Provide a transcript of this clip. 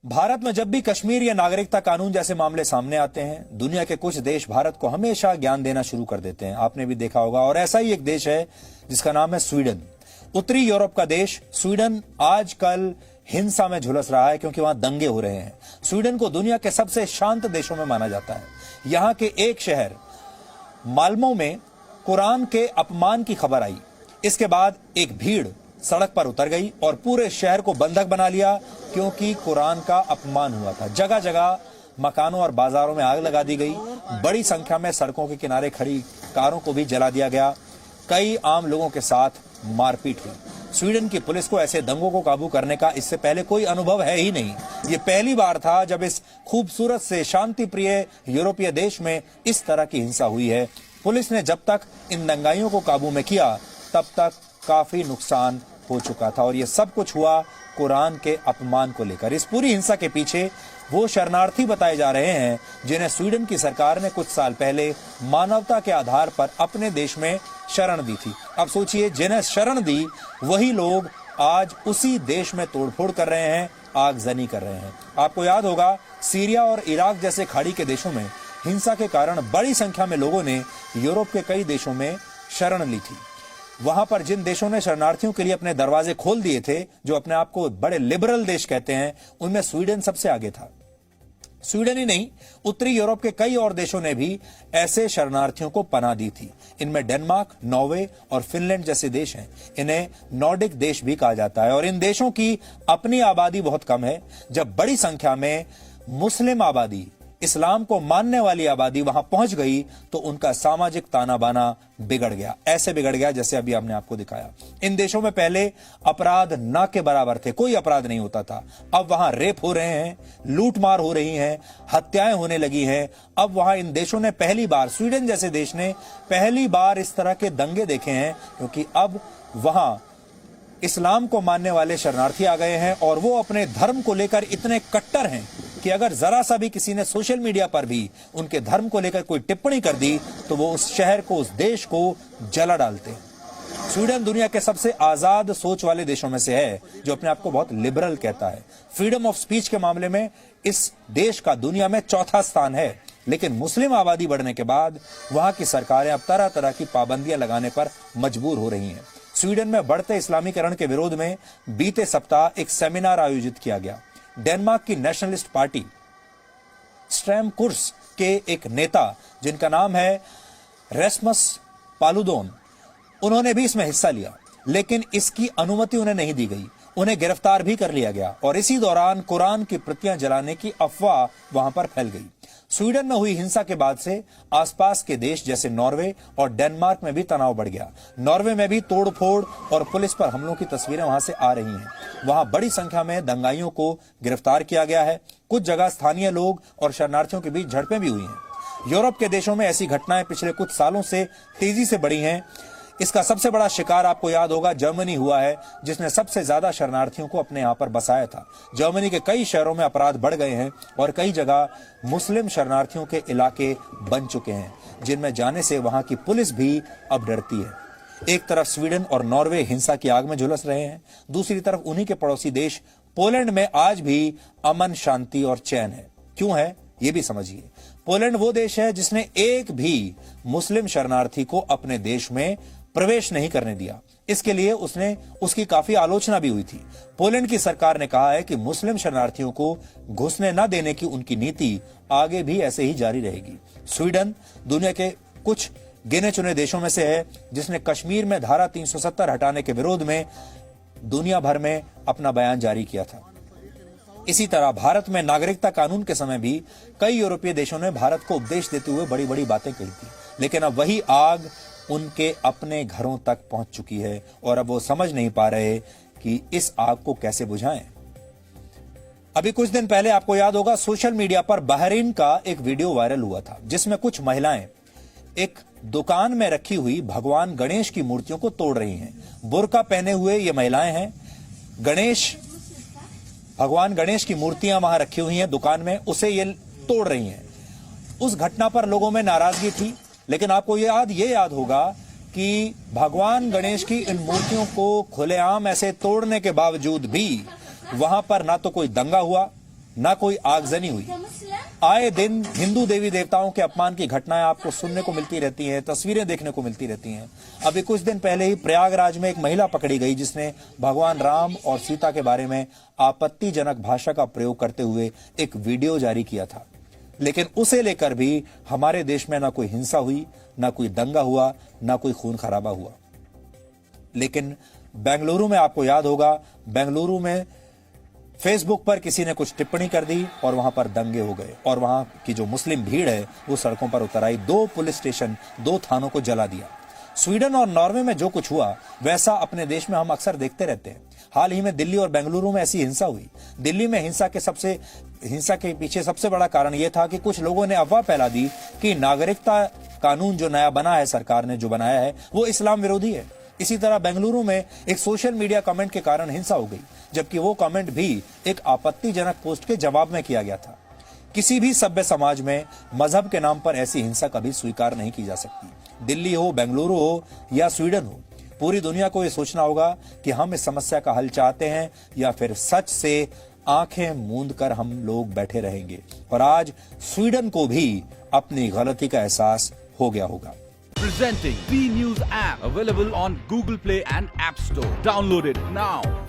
भारत में जब भी कश्मीर या नागरिकता कानून जैसे मामले सामने आते हैं, दुनिया के कुछ देश भारत को हमेशा ज्ञान देना शुरू कर देते हैं। आपने भी देखा होगा। और ऐसा ही एक देश है जिसका नाम है स्वीडन। उत्तरी यूरोप का देश स्वीडन आजकल हिंसा में झुलस रहा है क्योंकि वहां दंगे हो रहे हैं। स्वीडन को दुनिया के सबसे शांत देशों में माना जाता है। यहां के एक शहर माल्मो में कुरान के अपमान की खबर आई। इसके बाद एक भीड़ सड़क पर उतर गई और पूरे शहर को बंधक बना लिया क्योंकि कुरान का अपमान हुआ था। जगह जगह मकानों और बाजारों में आग लगा दी गई। बड़ी संख्या में सड़कों के किनारे खड़ी कारों को भी जला दिया गया। कई आम लोगों के साथ मारपीट हुई। स्वीडन की पुलिस को ऐसे दंगों को काबू करने का इससे पहले कोई अनुभव है ही नहीं। ये पहली बार था जब इस खूबसूरत से शांति प्रिय यूरोपीय देश में इस तरह की हिंसा हुई है। पुलिस ने जब तक इन दंगाइयों को काबू में किया तब तक काफी नुकसान हो चुका था और ये सब कुछ हुआ कुरान के अपमान को लेकर। इस पूरी हिंसा के पीछे वो शरणार्थी बताए जा रहे हैं जिन्हें स्वीडन की सरकार ने कुछ साल पहले मानवता के आधार पर अपने देश में शरण दी थी। अब सोचिए, जिन्हें शरण दी वही लोग आज उसी देश में तोड़फोड़ कर रहे हैं, आगजनी कर रहे हैं। आपको याद होगा, सीरिया और इराक जैसे खाड़ी के देशों में हिंसा के कारण बड़ी संख्या में लोगों ने यूरोप के कई देशों में शरण ली थी। वहां पर जिन देशों ने शरणार्थियों के लिए अपने दरवाजे खोल दिए थे, जो अपने आप को बड़े लिबरल देश कहते हैं, उनमें स्वीडन सबसे आगे था। स्वीडन ही नहीं, उत्तरी यूरोप के कई और देशों ने भी ऐसे शरणार्थियों को पनाह दी थी। इनमें डेनमार्क, नॉर्वे और फिनलैंड जैसे देश हैं। इन्हें नॉर्डिक देश भी कहा जाता है और इन देशों की अपनी आबादी बहुत कम है। जब बड़ी संख्या में मुस्लिम आबादी, इस्लाम को मानने वाली आबादी वहां पहुंच गई तो उनका सामाजिक ताना बाना बिगड़ गया। ऐसे बिगड़ गया जैसे अभी हमने आपको दिखाया। इन देशों में पहले अपराध ना के बराबर थे, कोई अपराध नहीं होता था। अब वहां रेप हो रहे हैं, लूटमार हो रही हैं, हत्याएं होने लगी हैं। अब वहां इन देशों ने पहली बार, स्वीडन जैसे देश ने पहली बार इस तरह के दंगे देखे हैं क्योंकि अब वहां इस्लाम को मानने वाले शरणार्थी आ गए हैं और वो अपने धर्म को लेकर इतने कट्टर हैं कि अगर जरा सा भी किसी ने सोशल मीडिया पर भी उनके धर्म को लेकर कोई टिप्पणी कर दी तो वो उस शहर को, उस देश को जला डालते हैं। स्वीडन दुनिया के सबसे आजाद सोच वाले देशों में से है, जो अपने आप को बहुत लिबरल कहता है। फ्रीडम ऑफ स्पीच के मामले में इस देश का दुनिया में चौथा स्थान है। लेकिन मुस्लिम आबादी बढ़ने के बाद वहां की सरकारें अब तरह तरह की पाबंदियां लगाने पर मजबूर हो रही हैं। स्वीडन में बढ़ते इस्लामीकरण के विरोध में बीते सप्ताह एक सेमिनार आयोजित किया गया। डेनमार्क की नेशनलिस्ट पार्टी स्ट्रैम कुर्स के एक नेता, जिनका नाम है रेस्मस पालुदोन, उन्होंने भी इसमें हिस्सा लिया, लेकिन इसकी अनुमति उन्हें नहीं दी गई। उन्हें गिरफ्तार भी कर लिया गया और इसी दौरान कुरान की प्रतियां जलाने की अफवाह वहां पर फैल गई। स्वीडन में हुई हिंसा के बाद से आसपास के देश जैसे नॉर्वे और डेनमार्क में भी तनाव बढ़ गया। नॉर्वे में भी तोड़फोड़ और पुलिस पर हमलों की तस्वीरें वहां से आ रही हैं। वहां बड़ी संख्या में दंगाइयों को गिरफ्तार किया गया है। कुछ जगह स्थानीय लोग और शरणार्थियों के बीच झड़पें भी हुई हैं। यूरोप के देशों में ऐसी घटनाएं पिछले कुछ सालों से तेजी से बढ़ी हैं। इसका सबसे बड़ा शिकार आपको याद होगा जर्मनी हुआ है, जिसने सबसे ज्यादा शरणार्थियों को अपने यहां पर बसाया था। जर्मनी के कई शहरों में अपराध बढ़ गए हैं और कई जगह मुस्लिम शरणार्थियों के इलाके बन चुके हैं, जिनमें जाने से वहां की पुलिस भी अब डरती है। एक तरफ स्वीडन और नॉर्वे हिंसा की आग में झुलस रहे हैं, दूसरी तरफ उन्हीं के पड़ोसी देश पोलैंड में आज भी अमन, शांति और चैन है। क्यों है ये भी समझिए। पोलैंड वो देश है जिसने एक भी मुस्लिम शरणार्थी को अपने देश में प्रवेश नहीं करने दिया। इसके लिए उसकी काफी आलोचना भी हुई थी। पोलैंड की सरकार ने कहा है कि मुस्लिम शरणार्थियों को घुसने न देने की उनकी नीति आगे भी ऐसे ही जारी रहेगी। स्वीडन दुनिया के कुछ गिने चुने देशों में से है जिसने कश्मीर में धारा 370 हटाने के विरोध में दुनिया भर में अपना बयान जारी किया था। इसी तरह भारत में नागरिकता कानून के समय भी कई यूरोपीय देशों ने भारत को उपदेश देते हुए बड़ी बड़ी बातें कही थी, लेकिन अब वही आग उनके अपने घरों तक पहुंच चुकी है और अब वो समझ नहीं पा रहे कि इस आग को कैसे बुझाएं। अभी कुछ दिन पहले आपको याद होगा, सोशल मीडिया पर बहरीन का एक वीडियो वायरल हुआ था जिसमें कुछ महिलाएं एक दुकान में रखी हुई भगवान गणेश की मूर्तियों को तोड़ रही हैं। बुर्का पहने हुए ये महिलाएं हैं। भगवान गणेश की मूर्तियां वहां रखी हुई हैं दुकान में, उसे ये तोड़ रही हैं। उस घटना पर लोगों में नाराजगी थी, लेकिन आपको ये याद होगा कि भगवान गणेश की इन मूर्तियों को खुलेआम ऐसे तोड़ने के बावजूद भी वहां पर ना तो कोई दंगा हुआ, ना कोई आगजनी हुई। आए दिन हिंदू देवी देवताओं के अपमान की घटनाएं आपको सुनने को मिलती रहती हैं, तस्वीरें देखने को मिलती रहती हैं। अभी कुछ दिन पहले ही प्रयागराज में एक महिला पकड़ी गई जिसने भगवान राम और सीता के बारे में आपत्तिजनक भाषा का प्रयोग करते हुए एक वीडियो जारी किया था। लेकिन उसे लेकर भी हमारे देश में ना कोई हिंसा हुई, ना कोई दंगा हुआ, ना कोई खून खराबा हुआ। लेकिन बेंगलुरु में आपको याद होगा, बेंगलुरु में फेसबुक पर किसी ने कुछ टिप्पणी कर दी और वहां पर दंगे हो गए और वहां की जो मुस्लिम भीड़ है वो सड़कों पर उतर आई। 2 पुलिस स्टेशन, 2 थानों को जला दिया। स्वीडन और नॉर्वे में जो कुछ हुआ वैसा अपने देश में हम अक्सर देखते रहते हैं। हाल ही में दिल्ली और बेंगलुरु में ऐसी हिंसा हुई। दिल्ली में हिंसा के पीछे सबसे बड़ा कारण यह था कि कुछ लोगों ने अफवाह फैला दी कि नागरिकता कानून जो नया बना है, सरकार ने जो बनाया है, वो इस्लाम विरोधी है। इसी तरह बेंगलुरु में एक सोशल मीडिया कमेंट के कारण हिंसा हो गई, जबकि वो कमेंट भी एक आपत्तिजनक पोस्ट के जवाब में किया गया था। किसी भी सभ्य समाज में मजहब के नाम पर ऐसी हिंसा कभी स्वीकार नहीं की जा सकती। दिल्ली हो, बेंगलुरु हो या स्वीडन हो, पूरी दुनिया को यह सोचना होगा कि हम इस समस्या का हल चाहते हैं या फिर सच से आंखें मूंद कर हम लोग बैठे रहेंगे। और आज स्वीडन को भी अपनी गलती का एहसास हो गया होगा। Presenting B News app, available on Google Play and App Store. Download it now.